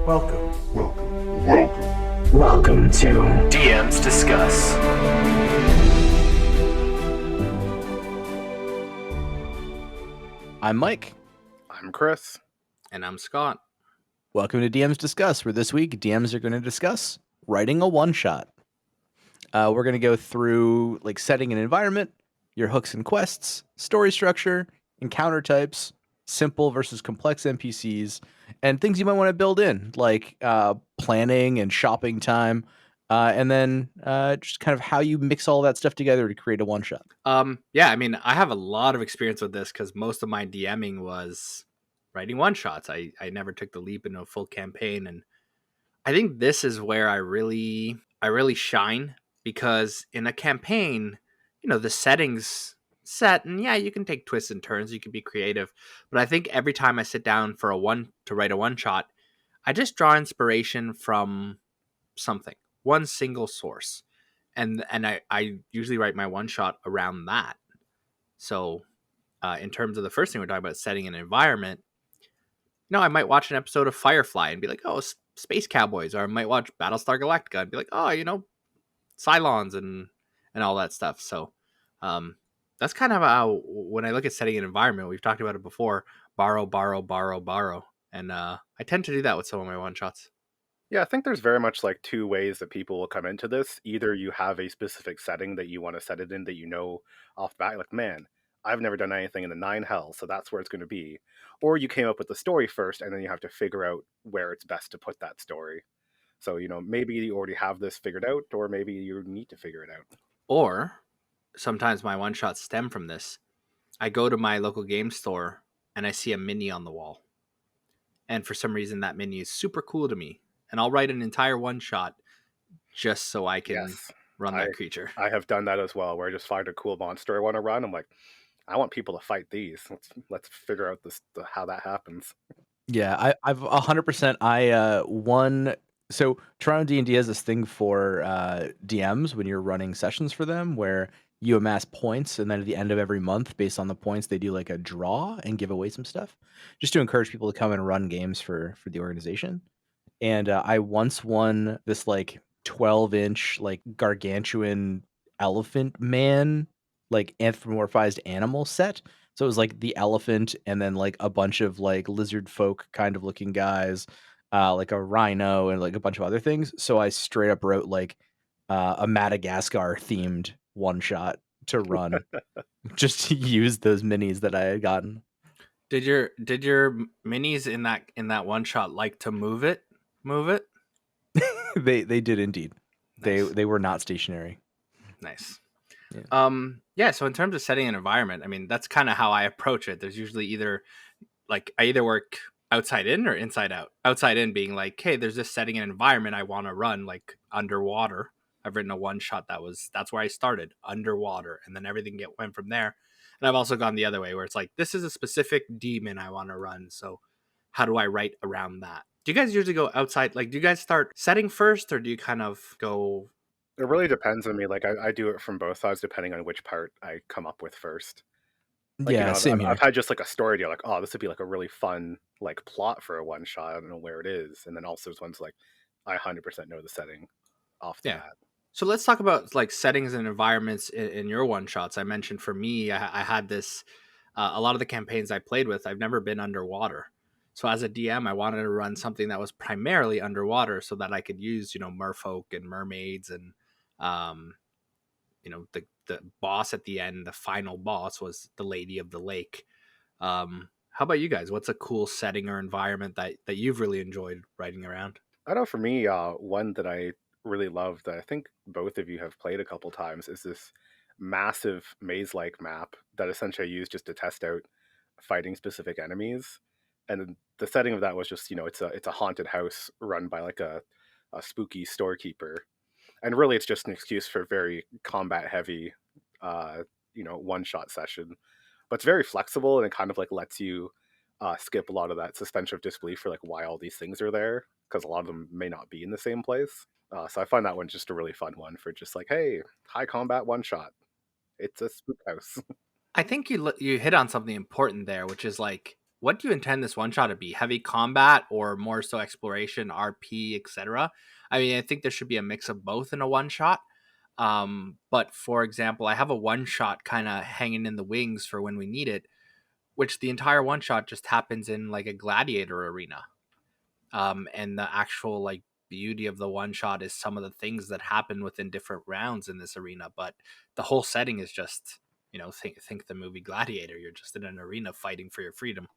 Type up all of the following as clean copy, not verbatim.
Welcome. Welcome to DMs Discuss. I'm Mike. I'm Chris. And I'm Scott. Welcome to DMs Discuss, where this week DMs are going to discuss writing a one-shot. We're going to go through like setting an environment, your hooks and quests, story structure, encounter types, simple versus complex NPCs, and things you might want to build in, like planning and shopping time, and then just kind of how you mix all that stuff together to create a one-shot. Yeah, I mean, I have a lot of experience with this because most of my DMing was writing one shots. I never took the leap into a full campaign, and I think this is where I really shine, because in a campaign, the settings set, and yeah, you can take twists and turns, you can be creative, but I think every time I sit down to write a one shot, I just draw inspiration from something, one single source, and I usually write my one shot around that. So in terms of the first thing we're talking about, setting an environment, I might watch an episode of Firefly and be like, oh, space cowboys, or I might watch Battlestar Galactica and be like, oh, Cylons and all that stuff. So that's kind of how, when I look at setting an environment, we've talked about it before, borrow, and I tend to do that with some of my one shots. Yeah, I think there's very much like two ways that people will come into this. Either you have a specific setting that you want to set it in that you know off the bat, like, man, I've never done anything in the Nine Hells, so that's where it's going to be. Or you came up with the story first, and then you have to figure out where it's best to put that story. So, maybe you already have this figured out, or maybe you need to figure it out. Or sometimes my one shots stem from this. I go to my local game store and I see a mini on the wall. And for some reason, that mini is super cool to me. And I'll write an entire one shot just so I can run that creature. I have done that as well, where I just find a cool monster I want to run. I'm like, I want people to fight these. Let's figure out how that happens. Yeah, I've 100%. So Toronto D&D has this thing for DMs when you're running sessions for them, where you amass points, and then at the end of every month, based on the points, they do like a draw and give away some stuff, just to encourage people to come and run games for the organization. And I once won this like 12-inch like gargantuan elephant man, like anthropomorphized animal set. So it was like the elephant and then like a bunch of like lizard folk kind of looking guys, like a rhino and like a bunch of other things. So I straight up wrote like a Madagascar themed one shot to run, just to use those minis that I had gotten. Did your minis in that one shot like to move it? They did indeed. Nice. They were not stationary. Nice. Yeah. So in terms of setting an environment, I mean, that's kind of how I approach it. There's usually either I work outside in or inside out. Outside in being like, hey, there's this setting an environment I want to run, like underwater. I've written a one shot that's where I started, underwater, and then everything went from there. And I've also gone the other way, where it's like, this is a specific demon I want to run, so how do I write around that? Do you guys usually go outside? Like, do you guys start setting first, or do you kind of go? It really depends on me. Like, I do it from both sides, depending on which part I come up with first. Like, Yeah, same here. I've had just like a story idea, like, oh, this would be like a really fun like plot for a one shot. I don't know where it is, and then also there's ones like I 100% know the setting off the bat. So let's talk about like settings and environments in your one shots. I mentioned for me, I had this. A lot of the campaigns I played with, I've never been underwater. So as a DM, I wanted to run something that was primarily underwater, so that I could use, merfolk and mermaids, and the boss at the end, the final boss was the Lady of the Lake. How about you guys? What's a cool setting or environment that you've really enjoyed writing around? I know for me, one that I really love that I think both of you have played a couple times is this massive maze-like map that essentially I used just to test out fighting specific enemies. And the setting of that was just, it's a haunted house run by like a spooky storekeeper. And really it's just an excuse for very combat heavy, one-shot session. But it's very flexible, and it kind of like lets you skip a lot of that suspension of disbelief for like why all these things are there, because a lot of them may not be in the same place. So I find that one just a really fun one for just like, hey, high combat one shot. It's a spook house. I think you hit on something important there, which is like what do you intend this one shot to be? Heavy combat or more so exploration, RP, etc.? I mean, I think there should be a mix of both in a one shot. But for example, I have a one shot kind of hanging in the wings for when we need it, which the entire one shot just happens in like a gladiator arena. And the actual like beauty of the one shot is some of the things that happen within different rounds in this arena, but the whole setting is just, think the movie Gladiator. You're just in an arena fighting for your freedom.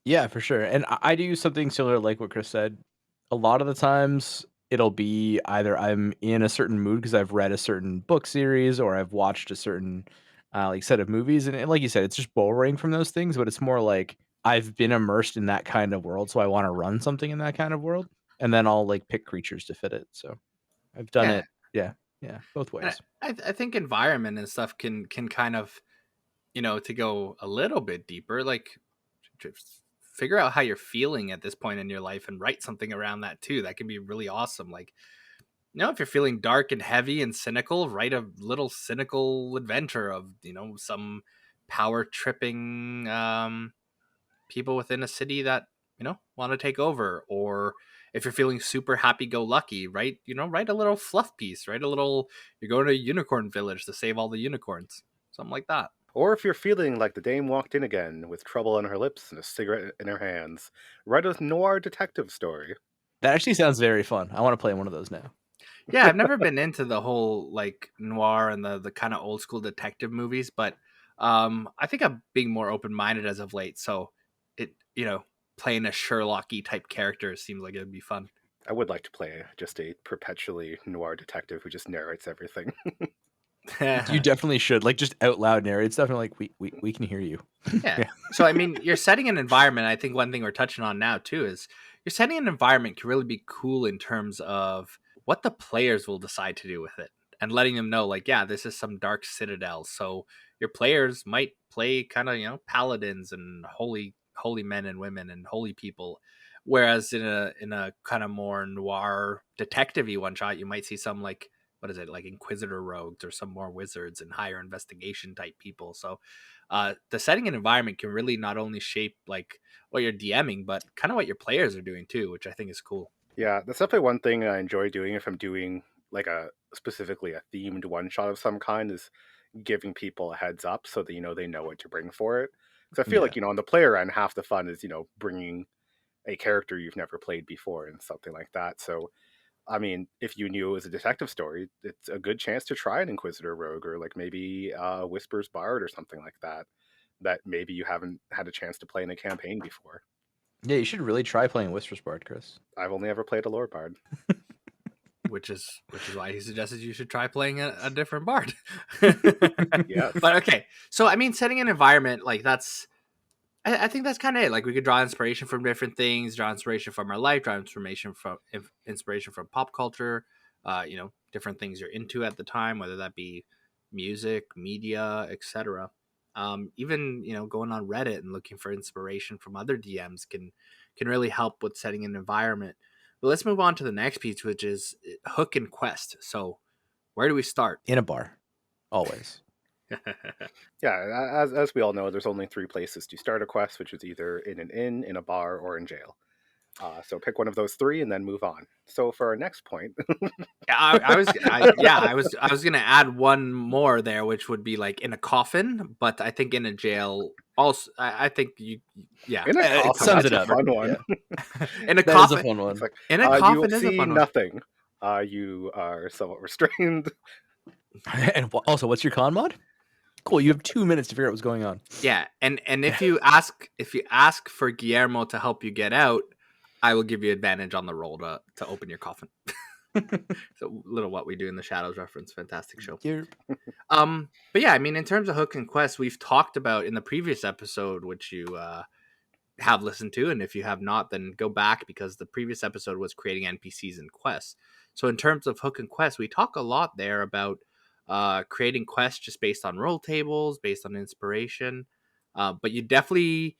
Yeah, for sure. And I do something similar, like what Chris said. A lot of the times, it'll be either I'm in a certain mood because I've read a certain book series or I've watched a certain like set of movies, and like you said, it's just borrowing from those things. But it's more like I've been immersed in that kind of world, so I want to run something in that kind of world, and then I'll like pick creatures to fit it. So I've done Yeah, it. Yeah, yeah, both and ways. I think environment and stuff can kind of, to go a little bit deeper, like just figure out how you're feeling at this point in your life and write something around that too. That can be really awesome. Like, if you're feeling dark and heavy and cynical, write a little cynical adventure of, some power tripping people within a city that, want to take over. Or if you're feeling super happy go lucky, write a little fluff piece, write a little, you're going to a unicorn village to save all the unicorns, something like that. Or if you're feeling like the dame walked in again with trouble on her lips and a cigarette in her hands, write a noir detective story. That actually sounds very fun. I want to play one of those now. Yeah, I've never been into the whole like noir and the kind of old school detective movies, but I think I'm being more open minded as of late. So it, playing a Sherlock-y type character seems like it'd be fun. I would like to play just a perpetually noir detective who just narrates everything. You definitely should like just out loud narrate stuff, and like we can hear you. Yeah. So I mean, you're setting an environment. I think one thing we're touching on now too is you're setting an environment can really be cool in terms of what the players will decide to do with it, and letting them know, like, yeah, this is some dark citadel. So your players might play kind of, paladins and holy men and women and holy people, whereas in a kind of more noir detective-y one shot, you might see some like, what is it, like Inquisitor rogues or some more wizards and higher investigation type people. So the setting and environment can really not only shape like what you're DMing, but kind of what your players are doing too, which I think is cool. Yeah, that's definitely one thing I enjoy doing if I'm doing like specifically a themed one shot of some kind, is giving people a heads up so that they know what to bring for it. Because I feel Yeah. like on the player end, half the fun is bringing a character you've never played before and something like that. So I mean, if you knew it was a detective story, it's a good chance to try an Inquisitor Rogue or like maybe Whispers Bard or something like that, that maybe you haven't had a chance to play in a campaign before. Yeah, you should really try playing Whispers Bard, Chris. I've only ever played a Lore Bard. Which is why he suggested you should try playing a different bard. Yes. But okay, so I mean, setting an environment like that's, I think that's kind of it. Like we could draw inspiration from different things, draw inspiration from our life, draw inspiration from pop culture, different things you're into at the time, whether that be music, media, etc. Even going on Reddit and looking for inspiration from other DMs can really help with setting an environment. But let's move on to the next piece, which is hook and quest. So where do we start? In a bar, always. Yeah, as we all know, there's only 3 places to start a quest, which is either in an inn, in a bar, or in jail. So pick one of those 3 and then move on. So for our next point, I was gonna add one more there, which would be like in a coffin, but I think in a jail also. I think you, yeah, in a It coffin, sums that's it a up. fun one. in a That is a coffin, fun one. It's like, in a coffin you is a see fun one. nothing. You are somewhat restrained. And also, what's your con mod? Cool. You have 2 minutes to figure out what's going on. Yeah, and if you ask for Guillermo to help you get out, I will give you advantage on the roll to open your coffin. So little What We Do in the Shadows reference, fantastic show. But yeah, I mean, in terms of hook and quest, we've talked about in the previous episode, which you have listened to, and if you have not, then go back, because the previous episode was creating NPCs and quests. So in terms of hook and quest, we talk a lot there about creating quests just based on roll tables, based on inspiration. But you definitely,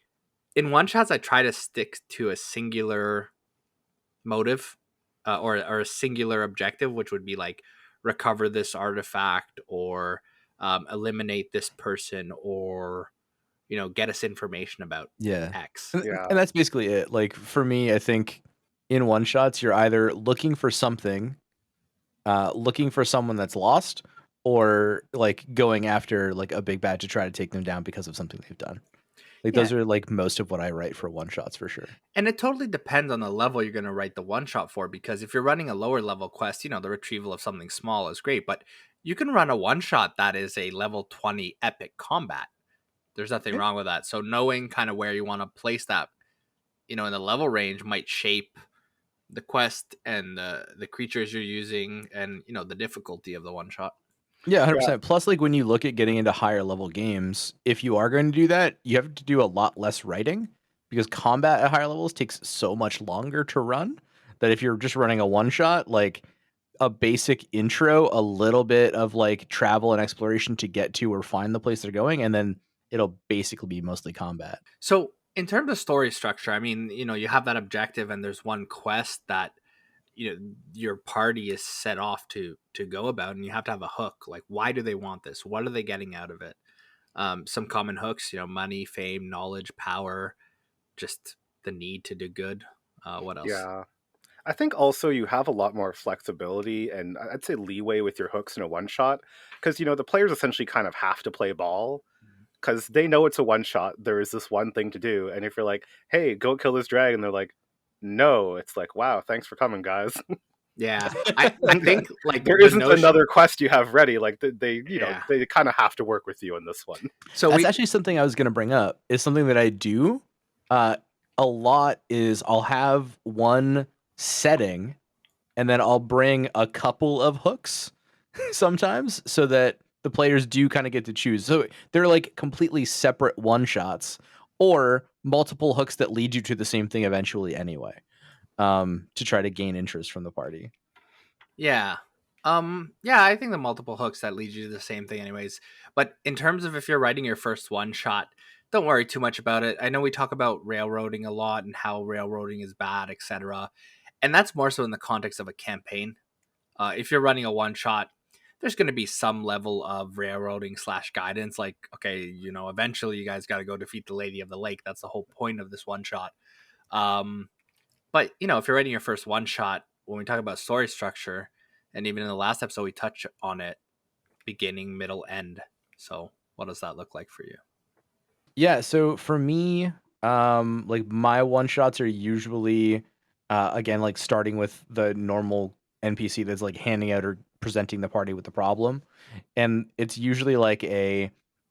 in one shots, I try to stick to a singular motive or a singular objective, which would be like recover this artifact or eliminate this person or get us information about Yeah. X. And, Yeah. and that's basically it. Like for me, I think in one shots, you're either looking for something, looking for someone that's lost, or like going after like a big bad to try to take them down because of something they've done. Like Yeah. those are like most of what I write for one shots for sure. And it totally depends on the level you're going to write the one shot for, because if you're running a lower level quest, the retrieval of something small is great, but you can run a one shot that is a level 20 epic combat. There's nothing Yeah. wrong with that. So knowing kind of where you want to place that, in the level range might shape the quest and the creatures you're using and, the difficulty of the one shot. Yeah, Yeah. 100%. Plus, like when you look at getting into higher level games, if you are going to do that, you have to do a lot less writing because combat at higher levels takes so much longer to run that if you're just running a one shot, like a basic intro, a little bit of like travel and exploration to get to or find the place they're going, and then it'll basically be mostly combat. So in terms of story structure, I mean, you have that objective and there's one quest that your party is set off to go about, and you have to have a hook. Like, why do they want this? What are they getting out of it? Some common hooks, money, fame, knowledge, power, just the need to do good. What else? Yeah. I think also you have a lot more flexibility and I'd say leeway with your hooks in a one shot because the players essentially kind of have to play ball because they know it's a one shot. There is this one thing to do, and if you're like, "Hey, go kill this dragon," they're like, "No." It's like, "Wow, thanks for coming, guys." Yeah, I think like There the isn't notion- another quest you have ready. Like they Yeah. they kind of have to work with you on this one. So That's actually something I was going to bring up. Is something that I do a lot is I'll have one setting and then I'll bring a couple of hooks sometimes so that the players do kind of get to choose. So they're like completely separate one shots or multiple hooks that lead you to the same thing eventually anyway, to try to gain interest from the party. Yeah. Yeah, I think the multiple hooks that lead you to the same thing anyways. But in terms of if you're writing your first one shot, don't worry too much about it. I know we talk about railroading a lot and how railroading is bad, etc. And that's more so in the context of a campaign. If you're running a one shot, there's going to be some level of railroading / guidance. Like, okay, eventually you guys got to go defeat the Lady of the Lake. That's the whole point of this one shot. But if you're writing your first one shot, when we talk about story structure, and even in the last episode we touch on it, beginning, middle, end. So what does that look like for you? Yeah, so for me, like my one shots are usually again like starting with the normal NPC that's like handing out or presenting the party with the problem. And it's usually like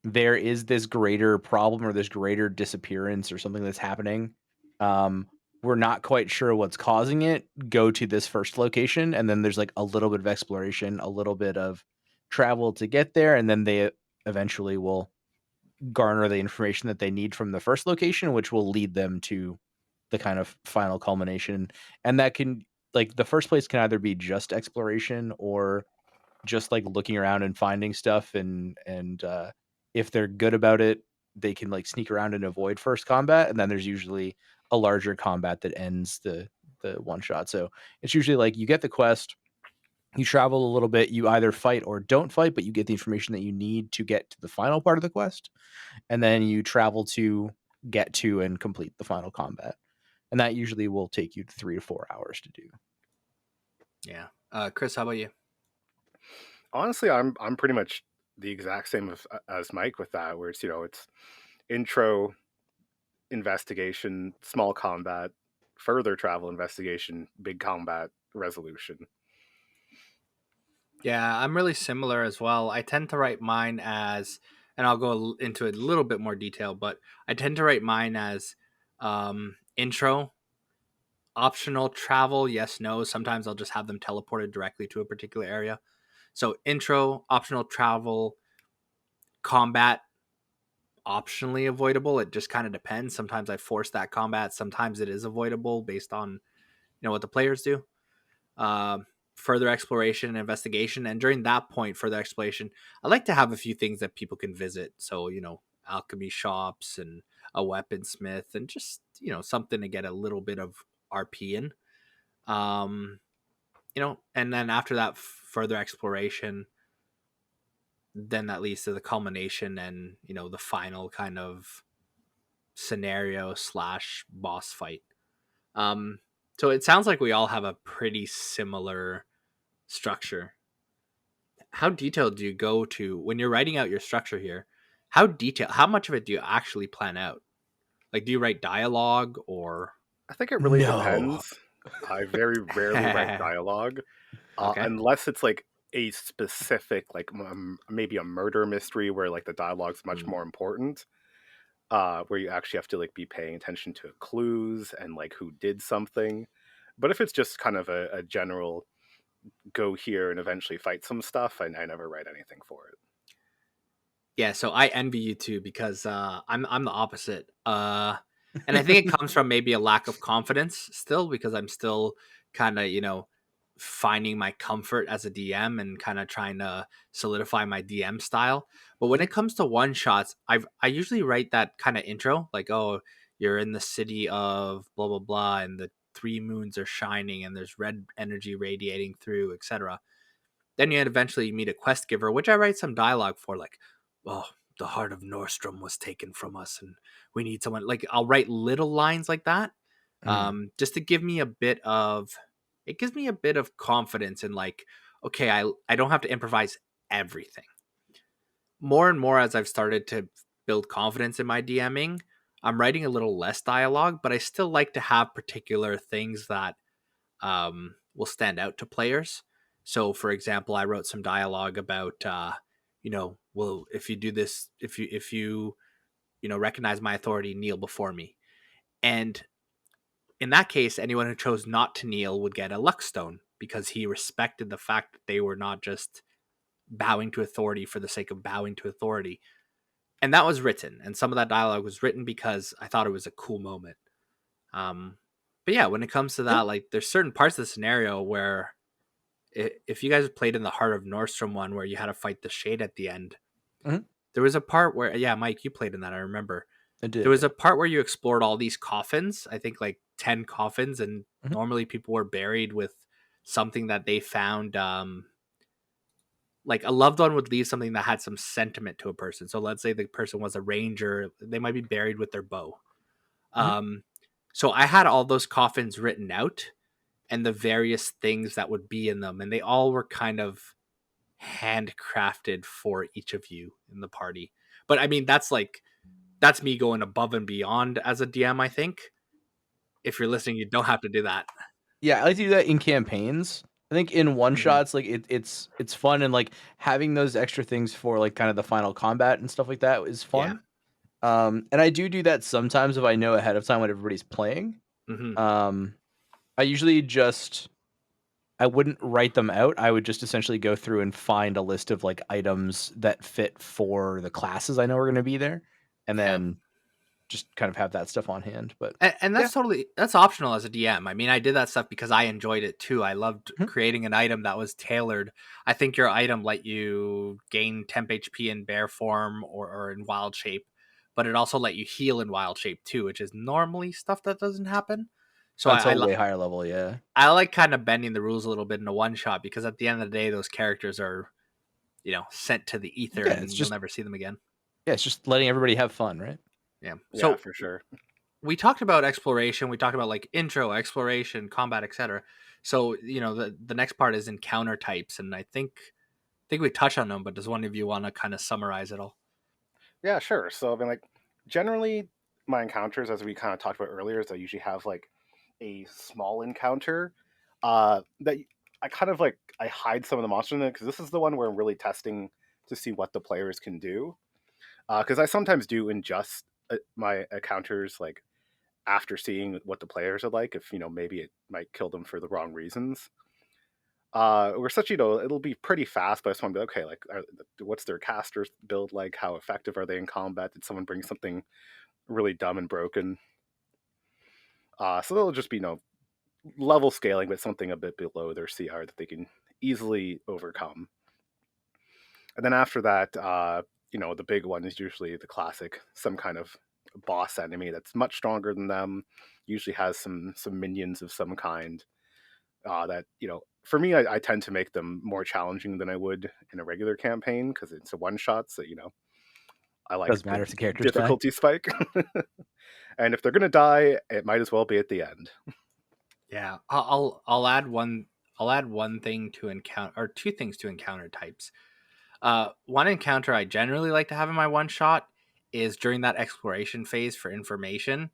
there is this greater problem or this greater disappearance or something that's happening. We're not quite sure what's causing it. Go to this first location, and then there's like a little bit of exploration, a little bit of travel to get there, and then they eventually will garner the information that they need from the first location, which will lead them to the kind of final culmination. And that can, like, the first place can either be just exploration or just like looking around and finding stuff. And if they're good about it, they can like sneak around and avoid first combat. And then there's usually a larger combat that ends the one shot. So it's usually like you get the quest, you travel a little bit, you either fight or don't fight, but you get the information that you need to get to the final part of the quest, and then you travel to get to and complete the final combat. And that usually will take you 3 to 4 hours to do. Yeah. Chris, how about you? Honestly, I'm pretty much the exact same as Mike with that, where it's intro, investigation, small combat, further travel, investigation, big combat, resolution. Yeah, I'm really similar as well. I tend to write mine as, and I'll go into a little bit more detail, but I tend to write mine as intro, optional travel, yes, no. Sometimes I'll just have them teleported directly to a particular area. So intro, optional travel, combat, optionally avoidable. It just kind of depends. Sometimes I force that combat. Sometimes it is avoidable based on what the players do. Further exploration and investigation, and during that point, further exploration, I like to have a few things that people can visit. So alchemy shops and a weaponsmith, and just something to get a little bit of RP in. And then after that further exploration, then that leads to the culmination and, you know, the final kind of scenario slash boss fight. So it sounds like we all have a pretty similar structure. How detailed do you go to when you're writing out your structure here? How much of it do you actually plan out? Like, do you write dialogue or? I think it really No. depends. I very rarely write dialogue, Okay. unless it's like a specific, like maybe a murder mystery where like the dialogue's much Mm. more important. Where you actually have to like be paying attention to clues and like who did something. But if it's just kind of a general go here and eventually fight some stuff, I never write anything for it. Yeah, so I envy you too because I'm the opposite. And I think it comes from maybe a lack of confidence still because I'm still kind of, you know, finding my comfort as a DM and kind of trying to solidify my DM style. But when it comes to one shots, I usually write that kind of intro like, oh, you're in the city of blah blah blah and the three moons are shining and there's red energy radiating through, etc. Then you eventually meet a quest giver, which I write some dialogue for, like, "Oh, the heart of Nordstrom was taken from us, and we need someone." Like, I'll write little lines like that, Mm. just to give me a bit of. It gives me a bit of confidence in, like, okay, I don't have to improvise everything. More and more as I've started to build confidence in my DMing, I'm writing a little less dialogue, but I still like to have particular things that will stand out to players. So, for example, I wrote some dialogue about, you know, well, if you do this, if you, you know, recognize my authority, kneel before me. And in that case, anyone who chose not to kneel would get a luck stone because he respected the fact that they were not just bowing to authority for the sake of bowing to authority. And that was written, and some of that dialogue was written because I thought it was a cool moment. Um, but yeah, when it comes to Yeah. that, like, there's certain parts of the scenario where if you guys played in the Heart of Nordstrom one where you had to fight the shade at the end, Mhm. there was a part where, yeah, Mike, you played in that. I remember I there did. was a part where you explored all these coffins. I think like 10 coffins, and Mhm. normally people were buried with something that they found. Like a loved one would leave something that had some sentiment to a person. So let's say the person was a ranger, they might be buried with their bow. Mhm. Um, so I had all those coffins written out and the various things that would be in them, and they all were kind of handcrafted for each of you in the party. But I mean, that's me going above and beyond as a DM. I think if you're listening, you don't have to do that. Yeah, I like to do that in campaigns. I think in one Mhm. shots, like it's fun and like having those extra things for like kind of the final combat and stuff like that is Yeah. fun. And I do that sometimes if I know ahead of time what everybody's playing. Hmm. Um, I usually just I wouldn't write them out. I would just essentially go through and find a list of like items that fit for the classes I know are going to be there, and Yeah. then just kind of have that stuff on hand. But And yeah, that's optional as a DM. I mean, I did that stuff because I enjoyed it too. I loved Mhm. creating an item that was tailored. I think your item let you gain temp HP in bear form or in wild shape, but it also let you heal in wild shape too, which is normally stuff that doesn't happen. So until way higher level, yeah, I like kind of bending the rules a little bit in a one shot because at the end of the day, those characters are, you know, sent to the ether yeah. It's and you'll just never see them again. yeah, it's just letting everybody have fun, right? Yeah. Yeah, So for sure. we talked about exploration. We talked about like intro, exploration, combat, etc. So you know the next part is encounter types, and I think we touched on them. But does one of you want to kind of summarize it all? Yeah, sure. So I mean, like generally, my encounters, as we kind of talked about earlier, is I usually have like a small encounter that I kind of like I hide some of the monsters in it because this is the one where I'm really testing to see what the players can do. Because I sometimes do ingest my encounters like after seeing what the players are like. If maybe it might kill them for the wrong reasons. We're such it'll be pretty fast, but I just want to be okay. Like, what's their casters build like? How effective are they in combat? Did someone bring something really dumb and broken? So they'll just be level scaling, but something a bit below their CR that they can easily overcome. And then after that, the big one is usually the classic, some kind of boss enemy that's much stronger than them. Usually has some minions of some kind. that, for me, I tend to make them more challenging than I would in a regular campaign because it's a one shot. So, I like Doesn't matter if the characters die. difficulty spike. And if they're going to die, it might as well be at the end. Yeah, I'll add one. I'll add one thing to encounter, or two things to encounter types. One encounter I generally like to have in my one shot is during that exploration phase for information.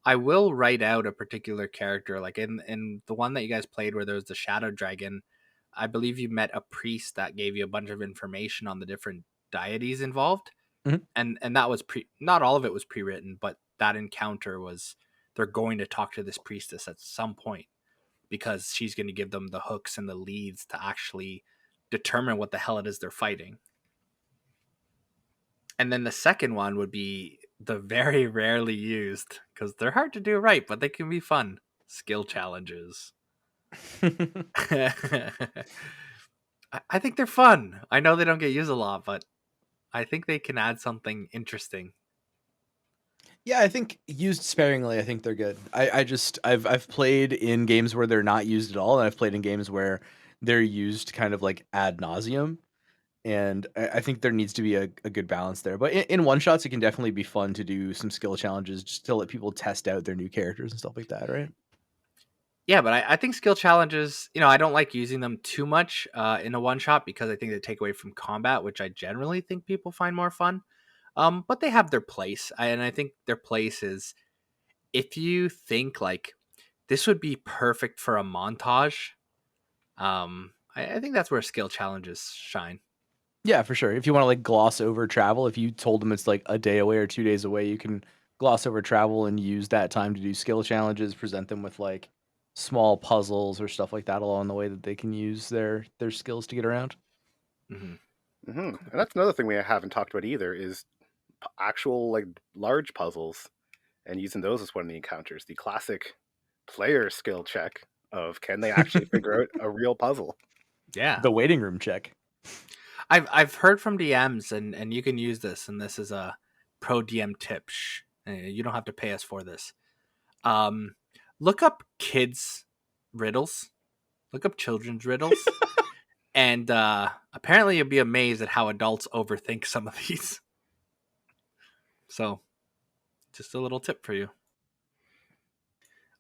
I will write out a particular character, like in the one that you guys played where there was the shadow dragon. I believe you met a priest that gave you a bunch of information on the different deities involved, Mhm. and that was not all of it was pre-written, but that encounter was they're going to talk to this priestess at some point because she's going to give them the hooks and the leads to actually determine what the hell it is they're fighting. And then the second one would be the very rarely used, because they're hard to do right, but they can be fun, skill challenges. I think they're fun. I know they don't get used a lot, but I think they can add something interesting. Yeah, I think used sparingly, I think they're good. I've played in games where they're not used at all, and I've played in games where they're used kind of like ad nauseum. And I think there needs to be a good balance there. But in one shots, it can definitely be fun to do some skill challenges just to let people test out their new characters and stuff like that, right? Yeah, but I think skill challenges, I don't like using them too much in a one shot because I think they take away from combat, which I generally think people find more fun. But they have their place. And I think their place is if you think like this would be perfect for a montage. I think that's where skill challenges shine. Yeah, for sure. If you want to like gloss over travel, if you told them it's like a day away or 2 days away, you can gloss over travel and use that time to do skill challenges, present them with like small puzzles or stuff like that along the way that they can use their skills to get around. Mm-hmm. And that's another thing we haven't talked about either is actual like large puzzles, and using those as one of the encounters. The classic player skill check of can they actually figure out a real puzzle? Yeah. The waiting room check. I've heard from DMs, and you can use this, and this is a pro DM tip. You don't have to pay us for this. Look up kids' riddles. Look up children's riddles. And apparently you'll be amazed at how adults overthink some of these. So, just a little tip for you.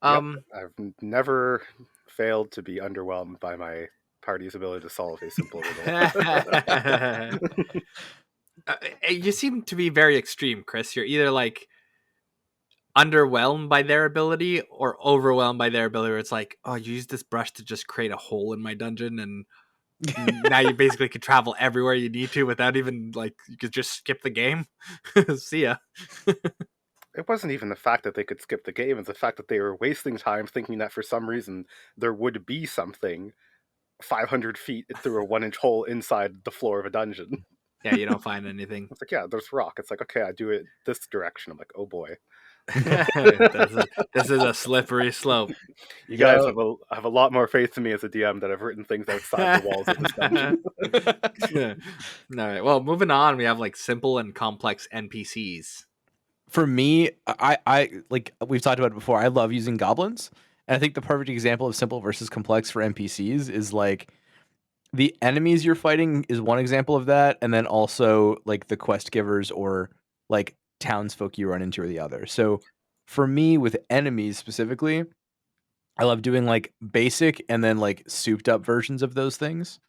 I've never failed to be underwhelmed by my party's ability to solve a simple riddle. You seem to be very extreme, Chris. You're either like underwhelmed by their ability or overwhelmed by their ability, where it's like, oh, you use this brush to just create a hole in my dungeon, and now you basically can travel everywhere you need to without even like you could just skip the game. See ya. It wasn't even the fact that they could skip the game, it's the fact that they were wasting time thinking that for some reason there would be something 500 feet through a 1-inch hole inside the floor of a dungeon. Yeah, you don't find anything. It's like, yeah, there's rock. It's like, okay, I do it this direction. I'm like, oh boy. This is a slippery slope. You guys have a lot more faith in me as a DM that I've written things outside the walls of this dungeon. All right. Well, moving on, we have like simple and complex NPCs. For me, I like we've talked about it before. I love using goblins, and I think the perfect example of simple versus complex for NPCs is like the enemies you're fighting is one example of that, and then also like the quest givers or like townsfolk you run into are the other. So for me, with enemies specifically, I love doing like basic and then like souped up versions of those things.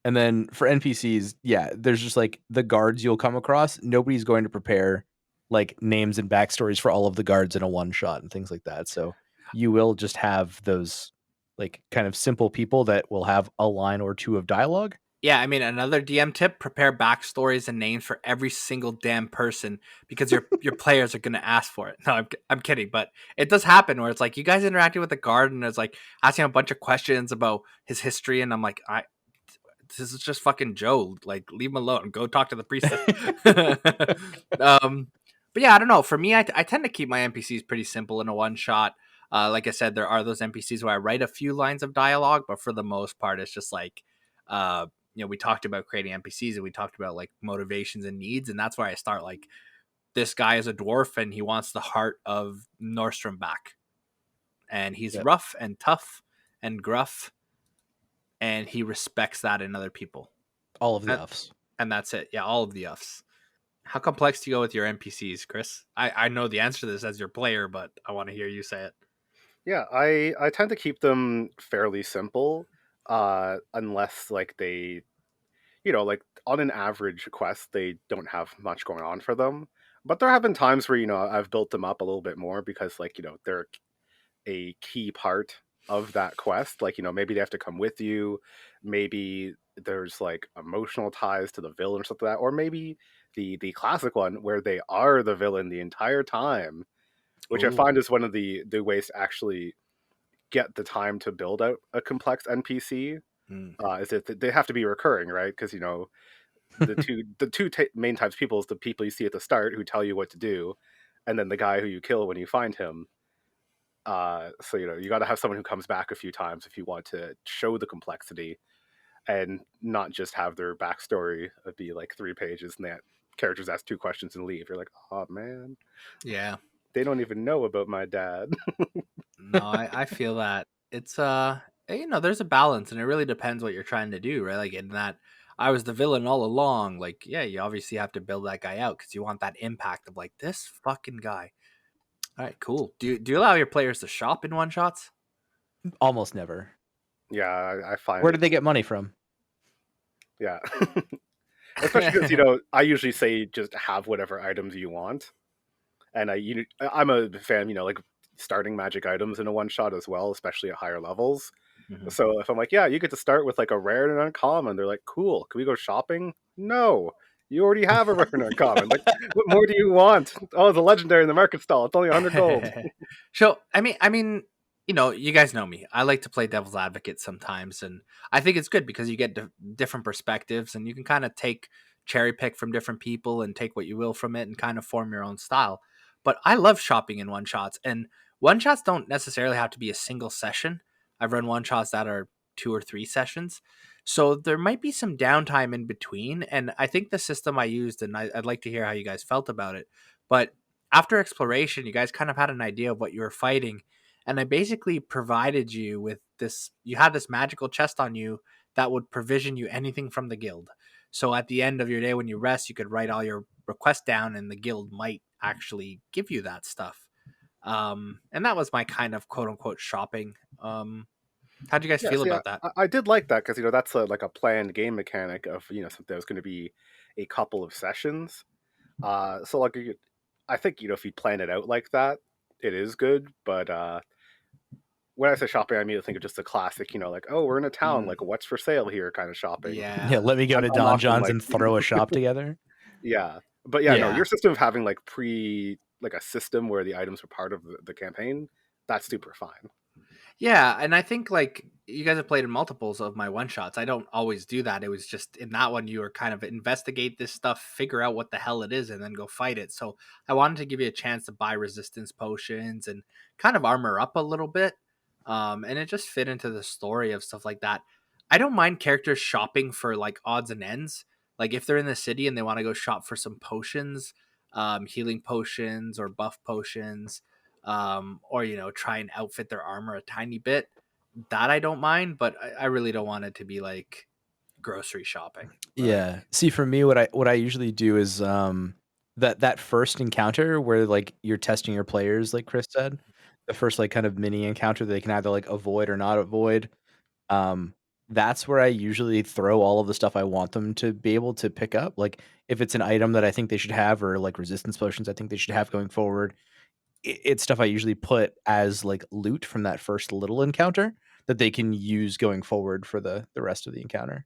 And then for NPCs, yeah, there's just like the guards you'll come across. Nobody's going to prepare like names and backstories for all of the guards in a one shot and things like that. So you will just have those like kind of simple people that will have a line or two of dialogue. Yeah, I mean, another DM tip: prepare backstories and names for every single damn person because your players are going to ask for it. No, I'm kidding, but it does happen where it's like you guys interacting with the guard and it's like asking a bunch of questions about his history, and I'm like, this is just fucking Joe. Like, leave him alone. Go talk to the priestess. But yeah, I don't know. For me, I tend to keep my NPCs pretty simple in a one shot. Like I said, there are those NPCs where I write a few lines of dialogue, but for the most part, it's just like, we talked about creating NPCs and we talked about like motivations and needs. And that's where I start like, this guy is a dwarf and he wants the heart of Nordstrom back. And he's rough and tough and gruff, and he respects that in other people. All of the And, uffs. and that's it. Yeah, all of the uffs. How complex do you go with your NPCs, Chris? I know the answer to this as your player, but I want to hear you say it. Yeah, I tend to keep them fairly simple, unless like they, like on an average quest, they don't have much going on for them. But there have been times where, I've built them up a little bit more because like, they're a key part of that quest. Like, maybe they have to come with you. Maybe there's like emotional ties to the villain or something like that. Or maybe the classic one where they are the villain the entire time, which I Ooh. find is one of the ways to actually get the time to build out a complex NPC. Is that they have to be recurring, right? Because the two main types of people is the people you see at the start who tell you what to do, and then the guy who you kill when you find him. So you got to have someone who comes back a few times if you want to show the complexity, and not just have their backstory be like 3 pages and that characters ask 2 questions and leave. You're like, oh man, Yeah. they don't even know about my dad. No, I feel that it's there's a balance, and it really depends what you're trying to do, right? Like in that, I was the villain all along. Like, yeah, you obviously have to build that guy out because you want that impact of like this fucking guy. All right, cool. Do you allow your players to shop in one shots? Almost never. Yeah, I find Where did they get money from? Yeah. Especially because I usually say just have whatever items you want, and I'm a fan, like starting magic items in a one shot as well, especially at higher levels. Mhm. So if I'm like, yeah, you get to start with like a rare and an uncommon, they're like, cool. Can we go shopping? No, you already have a rare and uncommon. Like, what more do you want? Oh, it's a legendary in the market stall. It's only 100 gold. So I mean, you guys know me. I like to play devil's advocate sometimes, and I think it's good because you get different perspectives, and you can kind of take cherry pick from different people and take what you will from it, and kind of form your own style. But I love shopping in one shots, and one shots don't necessarily have to be a single session. I've run one shots that are 2 or 3 sessions. So there might be some downtime in between. And I think the system I used, and I'd like to hear how you guys felt about it. But after exploration, you guys kind of had an idea of what you were fighting. And I basically provided you with this. You had this magical chest on you that would provision you anything from the guild. So at the end of your day, when you rest, you could write all your requests down, and the guild might actually give you that stuff. And that was my kind of quote unquote shopping. How'd you guys Yeah, feel see, about that? I did like that because that's like a planned game mechanic of something that was going to be a couple of sessions. So like I think if you plan it out like that, it is good. But when I say shopping, I immediately think of just the classic, like, oh, we're in a town, Mm, like what's for sale here kind of shopping. Yeah, yeah. let me go to I'm Don often John's like, and throw a shop together. yeah, but yeah, no, Yeah. your system of having like like a system where the items are part of the campaign, that's super fine. Yeah, and I think like you guys have played in multiples of my one shots. I don't always do that. It was just in that one you were kind of investigate this stuff, figure out what the hell it is, and then go fight it. So I wanted to give you a chance to buy resistance potions and kind of armor up a little bit. And it just fit into the story of stuff like that. I don't mind characters shopping for like odds and ends. Like if they're in the city and they want to go shop for some potions, healing potions or buff potions, or try and outfit their armor a tiny bit. That I don't mind, but I really don't want it to be like grocery shopping. Right? Yeah. See, for me, what I usually do is that first encounter where like you're testing your players, like Chris said, the first like kind of mini encounter they can either like avoid or not avoid. Um, that's where I usually throw all of the stuff I want them to be able to pick up. Like if it's an item that I think they should have, or like resistance potions I think they should have going forward, it's stuff I usually put as like loot from that first little encounter that they can use going forward for the rest of the encounter.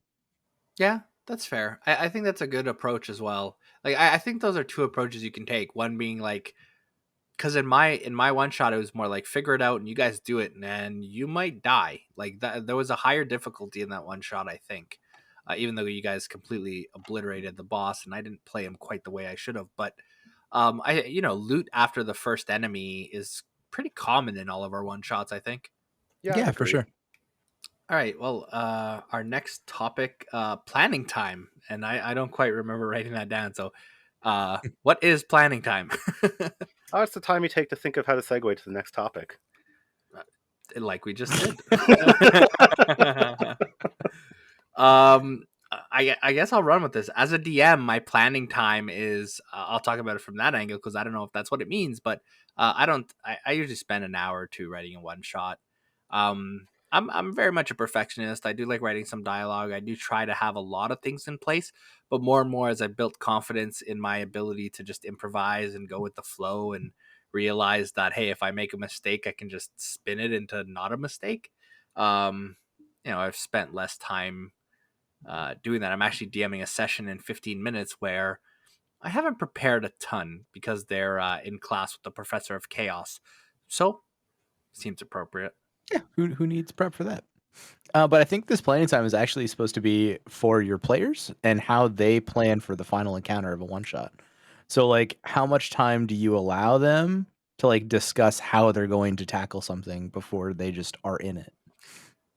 Yeah, that's fair. I think that's a good approach as well. Like I think those are two approaches you can take. One being like, because in my one shot it was more like figure it out and you guys do it and you might die. Like that there was a higher difficulty in that one shot, I think. Even though you guys completely obliterated the boss and I didn't play him quite the way I should have, but I loot after the first enemy is pretty common in all of our one shots, I think. Yeah, Yeah, for agreed. sure. All right, well, our next topic, planning time, and I don't quite remember writing that down. So, what is planning time? Oh, it's the time you take to think of how to segue to the next topic. like we just did. I guess I'll run with this. As a DM, my planning time is I'll talk about it from that angle because I don't know if that's what it means, but I usually spend an hour or two writing a one shot. I'm very much a perfectionist. I do like writing some dialogue. I do try to have a lot of things in place, but more and more as I built confidence in my ability to just improvise and go with the flow and realize that hey, if I make a mistake, I can just spin it into not a mistake. Um, I've spent less time doing that. I'm actually DMing a session in 15 minutes where I haven't prepared a ton because they're in class with the professor of chaos. So, seems appropriate. Yeah, who needs prep for that? But I think this planning time is actually supposed to be for your players and how they plan for the final encounter of a one shot. So, like, how much time do you allow them to like discuss how they're going to tackle something before they just are in it?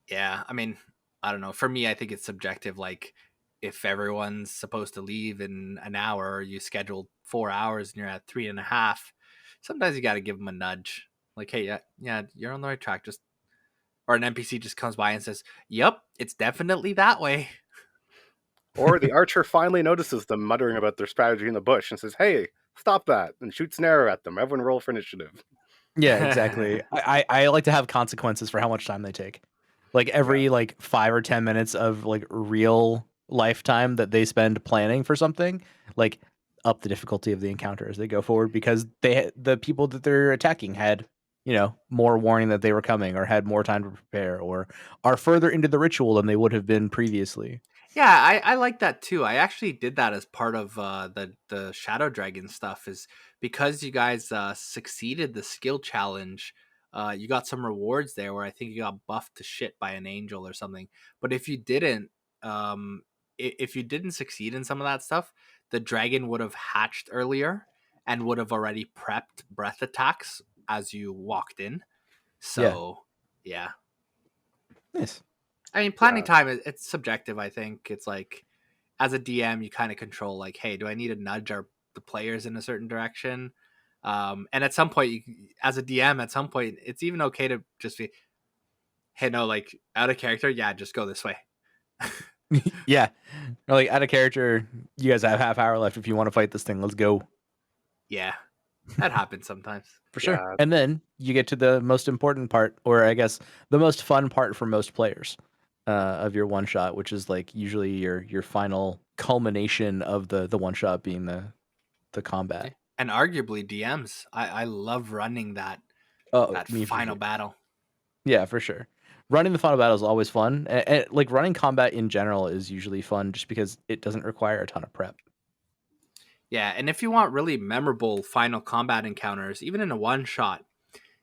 Yeah, I mean, I don't know. For me, I think it's subjective. Like, if everyone's supposed to leave in an hour, or you scheduled 4 hours and you're at 3.5, sometimes you got to give them a nudge. Like, hey, yeah, you're on the right track. Just or an NPC just comes by and says, "Yep, it's definitely that way." Or the archer finally notices them muttering about their strategy in the bush and says, "Hey, stop that!" and shoots an arrow at them. Everyone roll for initiative. Yeah, exactly. I like to have consequences for how much time they take. Like every like 5 or 10 minutes of like real lifetime that they spend planning for something, like up the difficulty of the encounter as they go forward because the people that they're attacking had, more warning that they were coming or had more time to prepare or are further into the ritual than they would have been previously. Yeah, I like that too. I actually did that as part of the Shadow Dragon stuff. Is because you guys succeeded the skill challenge. You got some rewards there where I think you got buffed to shit by an angel or something. But if you didn't, if you didn't succeed in some of that stuff, the dragon would have hatched earlier and would have already prepped breath attacks as you walked in. Yeah. So yeah, Nice. I mean, planning time it's subjective. I think it's like as a DM, you kind of control like, hey, do I need to nudge the players in a certain direction? And at some point, as a DM, at some point, it's even okay to just be, hey, no, like out of character, yeah, just go this way. Yeah. Or like out of character, you guys have half hour left if you want to fight this thing. Let's go. Yeah, that happens sometimes. For sure. Yeah, And then you get to the most important part, or I guess the most fun part for most players of your one shot, which is like usually your final culmination of the one shot being the combat. And arguably DMs, I love running that Oh, that me for final sure. battle. Yeah, for sure. Running the final battle is always fun. And like running combat in general is usually fun just because it doesn't require a ton of prep. Yeah, and if you want really memorable final combat encounters, even in a one shot,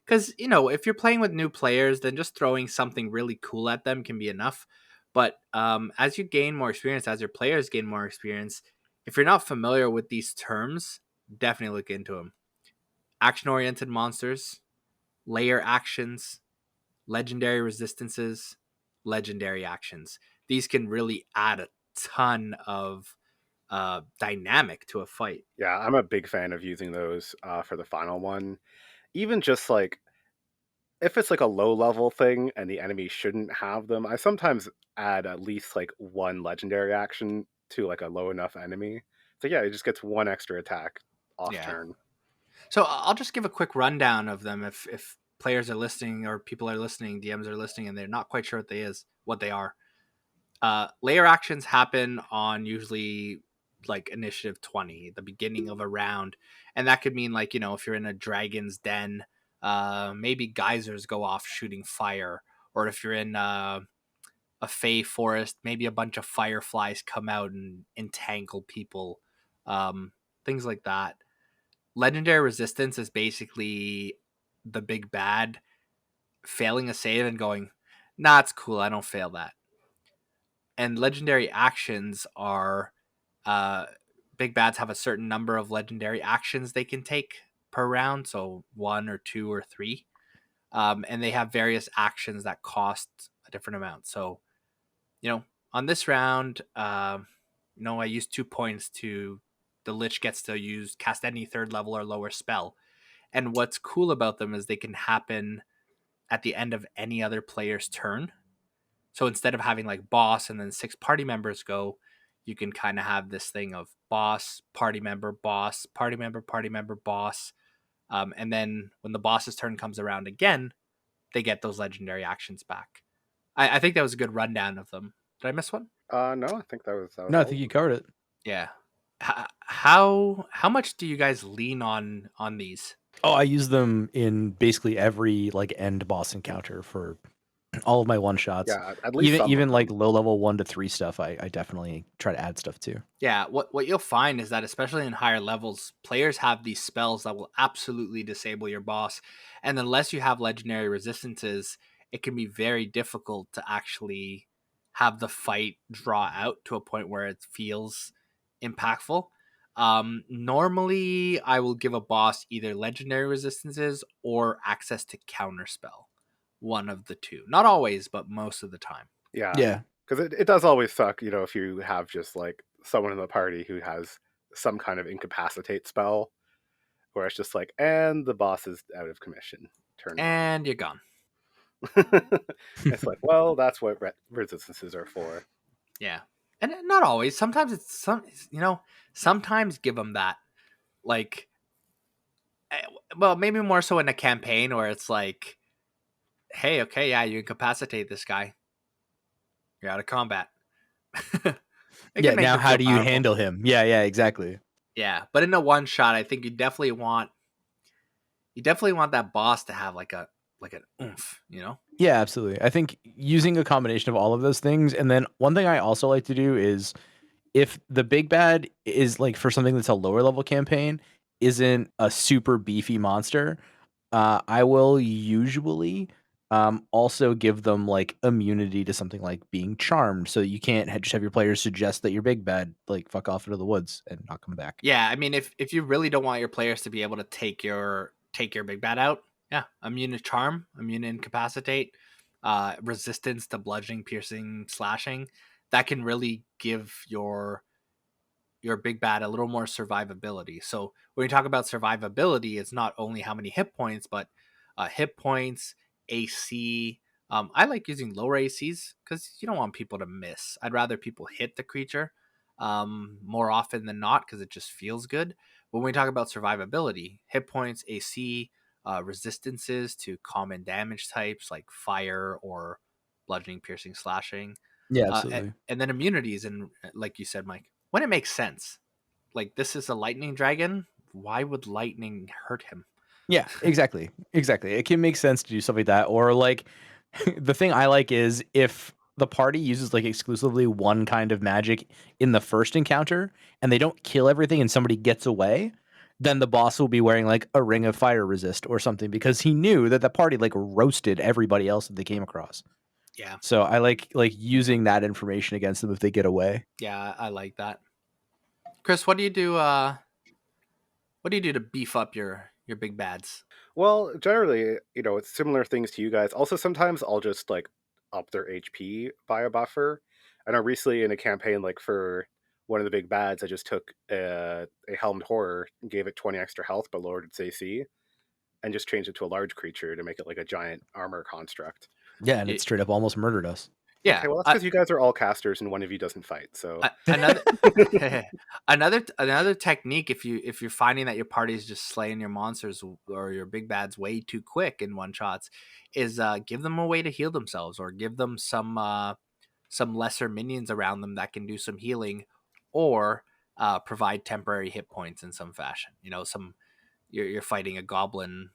because if you're playing with new players, then just throwing something really cool at them can be enough. But as you gain more experience, as your players gain more experience, if you're not familiar with these terms, definitely look into them. Action oriented monsters, layer actions, legendary resistances, legendary actions. These can really add a ton of dynamic to a fight. yeah, I'm a big fan of using those for the final one. Even just like if it's like a low level thing and the enemy shouldn't have them, I sometimes add at least like one legendary action to like a low enough enemy. So yeah, it just gets one extra attack off Yeah. turn. So I'll just give a quick rundown of them if players are listening or people are listening, DMs are listening, and they're not quite sure what they are. Layer actions happen on usually like initiative 20, the beginning of a round, and that could mean like if you're in a dragon's den, maybe geysers go off shooting fire, or if you're in a fey forest, maybe a bunch of fireflies come out and entangle people, things like that. Legendary resistance is basically the big bad failing a save and going, nah, it's cool, I don't fail that. And legendary actions are uh, big bads have a certain number of legendary actions they can take per round, so 1 or 2 or 3, and they have various actions that cost a different amount. So on this round, I use 2 points to the lich gets to cast any third level or lower spell. And what's cool about them is they can happen at the end of any other player's turn. So instead of having like boss and then 6 party members go, you can kind of have this thing of boss, party member, boss, party member, party member, boss. And then when the boss's turn comes around again, they get those legendary actions back. I think that was a good rundown of them. Did I miss one? No, I think that was No, I all think of you them. covered it. Yeah. How much do you guys lean on these? Oh, I use them in basically every like end boss encounter for all of my one shots. Yeah, at least some Even of like them. low level 1 to 3 stuff, I definitely try to add stuff to. Yeah, what you'll find is that especially in higher levels, players have these spells that will absolutely disable your boss, and unless you have legendary resistances, it can be very difficult to actually have the fight draw out to a point where it feels impactful. Normally, I will give a boss either legendary resistances or access to counterspell, one of the two. Not always, but most of the time. Yeah, Yeah. because it does always suck, if you have just like someone in the party who has some kind of incapacitate spell, where it's just like, and the boss is out of commission. Turn one. And you're gone. It's like, well, that's what resistances are for. Yeah. And not always. Sometimes it's sometimes give them that. Like, well, maybe more so in a campaign where it's like, hey, okay, yeah, you incapacitate this guy. You're out of combat. It Yeah, can make now them how feel do you powerful. handle him? Yeah, exactly. Yeah. But in a one shot, I think you definitely want that boss to have like an oomph, Yeah, absolutely. I think using a combination of all of those things, and then one thing I also like to do is if the big bad is like for something that's a lower level campaign, isn't a super beefy monster, I will usually also give them like immunity to something like being charmed, so you can't just have your players suggest that your big bad like fuck off into the woods and not come back. Yeah, I mean, if you really don't want your players to be able to take your big bad out, yeah, immune to charm, immune to incapacitate, resistance to bludgeoning, piercing, slashing, that can really give your big bad a little more survivability. So when we talk about survivability, it's not only how many hit points, but hit points, AC. I like using lower ACs because you don't want people to miss. I'd rather people hit the creature more often than not because it just feels good. When we talk about survivability, hit points, AC, resistances to common damage types like fire or bludgeoning, piercing, slashing, Yeah, uh, and, absolutely. and then immunities. And like you said, Mike, when it makes sense, like this is a lightning dragon. Why would lightning hurt him? Yeah, exactly. Exactly. It can make sense to do stuff like that. Or like the thing I like is if the party uses like exclusively one kind of magic in the first encounter and they don't kill everything and somebody gets away, then the boss will be wearing like a ring of fire resist or something because he knew that the party like roasted everybody else that they came across. Yeah, So I like using that information against them if they get away. yeah, I like that. Chris, what do you do? What do you do to beef up your big bads? Well, generally, it's similar things to you guys. Also, sometimes I'll just like up their HP by a buffer. I know recently in a campaign, like for one of the big bads, I just took a helmed horror, gave it 20 extra health, but lowered its AC, and just changed it to a large creature to make it like a giant armor construct. Yeah, and it straight up almost murdered us. Yeah, Okay, well, that's because you guys are all casters and one of you doesn't fight. So another another technique if you're finding that your party is just slaying your monsters or your big bads way too quick in one shots is give them a way to heal themselves or give them some lesser minions around them that can do some healing or provide temporary hit points in some fashion. You're fighting a goblin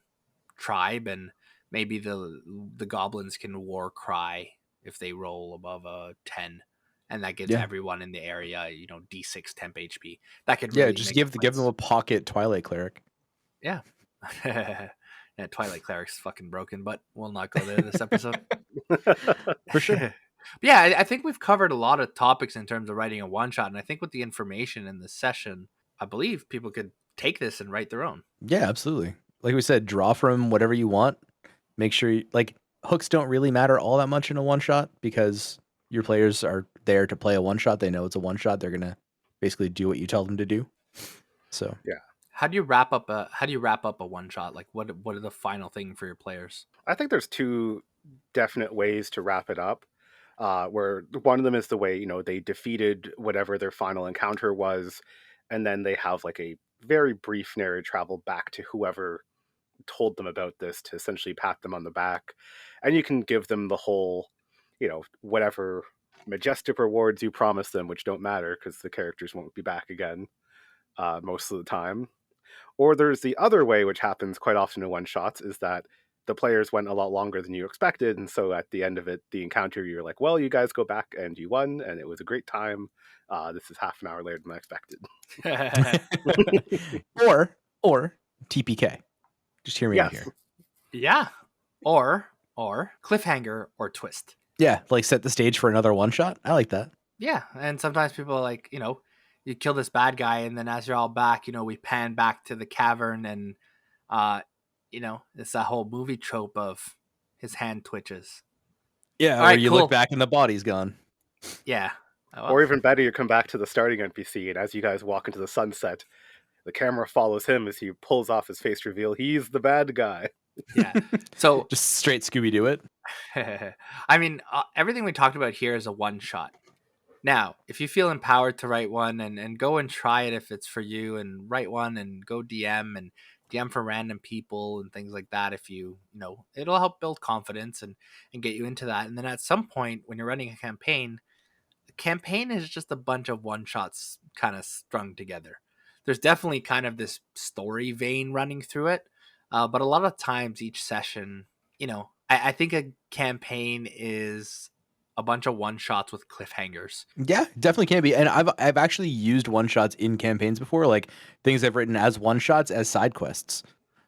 tribe and maybe the goblins can war cry if they roll above a 10 and that gives Yeah. everyone in the area d6 temp HP. That could Yeah, really just make give the them a pocket Twilight Cleric. yeah. Yeah, Twilight Cleric's fucking broken, but we'll not go there this episode. For sure. But yeah, I think we've covered a lot of topics in terms of writing a one shot, and I think with the information in this session, I believe people could take this and write their own. Yeah, absolutely. Like we said, draw from whatever you want. Make sure like hooks don't really matter all that much in a one shot because your players are there to play a one shot. They know it's a one shot. They're gonna basically do what you tell them to do. So yeah, How do you wrap up a one shot? Like what are the final thing for your players? I think there's two definite ways to wrap it up. Where one of them is the way, they defeated whatever their final encounter was, and then they have like a very brief narrative travel back to whoever told them about this to essentially pat them on the back. And you can give them the whole, whatever majestic rewards you promise them, which don't matter because the characters won't be back again most of the time. Or there's the other way, which happens quite often in one shots, is that the players went a lot longer than you expected, and so at the end of it, the encounter, you're like, "Well, you guys go back and you won, and it was a great time. This is half an hour later than I expected." or TPK. Just hear me out Yes, here. Yeah. Or cliffhanger or twist. Yeah, like set the stage for another one shot. I like that. Yeah, and sometimes people are like, you kill this bad guy, and then as you're all back, we pan back to the cavern, and it's that whole movie trope of his hand twitches. Yeah, All where right, you cool. look back and the body's gone. Yeah. or even better, you come back to the starting NPC, and as you guys walk into the sunset, the camera follows him as he pulls off his face reveal. He's the bad guy. Yeah. So Just straight Scooby-Doo it. I mean, everything we talked about here is a one shot. Now, if you feel empowered to write one and go and try it if it's for you, and write one and go DM for random people and things like that, if it'll help build confidence and get you into that. And then at some point when you're running a campaign, the campaign is just a bunch of one shots kind of strung together. There's definitely kind of this story vein running through it. But a lot of times each session, I think a campaign is a bunch of one shots with cliffhangers. Yeah, definitely can be. And I've actually used one shots in campaigns before, like things I've written as one shots as side quests.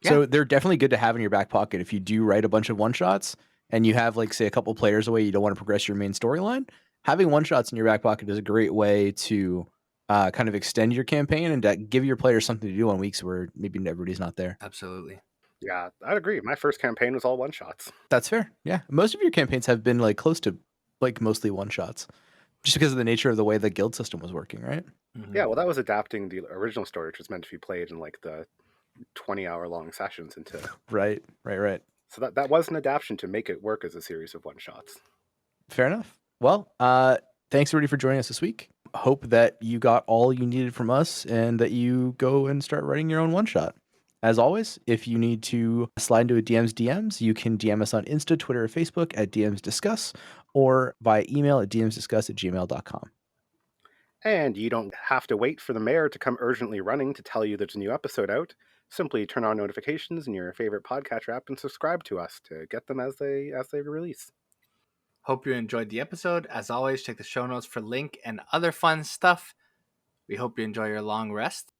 So Yeah. they're definitely good to have in your back pocket if you do write a bunch of one shots and you have like say a couple players away, you don't want to progress your main storyline. Having one shots in your back pocket is a great way to kind of extend your campaign and to give your players something to do on weeks where maybe everybody's not there. Absolutely. Yeah, I'd agree. My first campaign was all one shots. That's fair. Yeah, most of your campaigns have been like close to like mostly one shots, just because of the nature of the way the guild system was working, right? Mhm. Yeah, well, that was adapting the original story, which was meant to be played in like the 20-hour-long sessions into. Right. So that was an adaptation to make it work as a series of one shots. Fair enough. Well, thanks everybody for joining us this week. Hope that you got all you needed from us and that you go and start writing your own one shot. As always, if you need to slide into a DMs, you can DM us on Insta, Twitter, or Facebook at DMsDiscuss or via email at dmsdiscuss@gmail.com. And you don't have to wait for the mayor to come urgently running to tell you there's a new episode out. Simply turn on notifications in your favorite podcatcher app and subscribe to us to get them as they release. Hope you enjoyed the episode. As always, check the show notes for link and other fun stuff. We hope you enjoy your long rest.